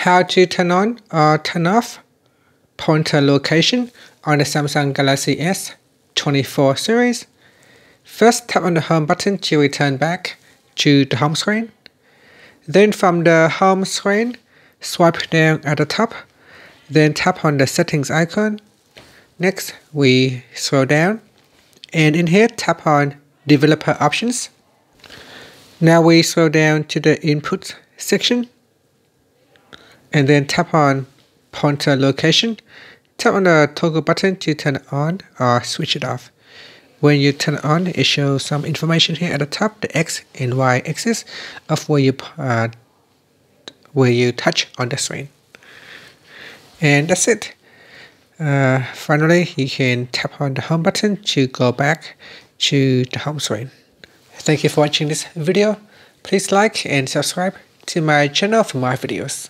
How to turn on or turn off pointer location on the Samsung Galaxy S24 series. First, tap on the home button to return back to the home screen. Then from the home screen, swipe down at the top. Then tap on the settings icon. Next, we scroll down. And in here, tap on developer options. Now we scroll down to the input section. And then tap on pointer location. Tap on the toggle button to turn it on or switch it off. When you turn it on, it shows some information here at the top, the X and Y axis of where you touch on the screen. And that's it. Finally, you can tap on the home button to go back to the home screen. Thank you for watching this video. Please like and subscribe to my channel for more videos.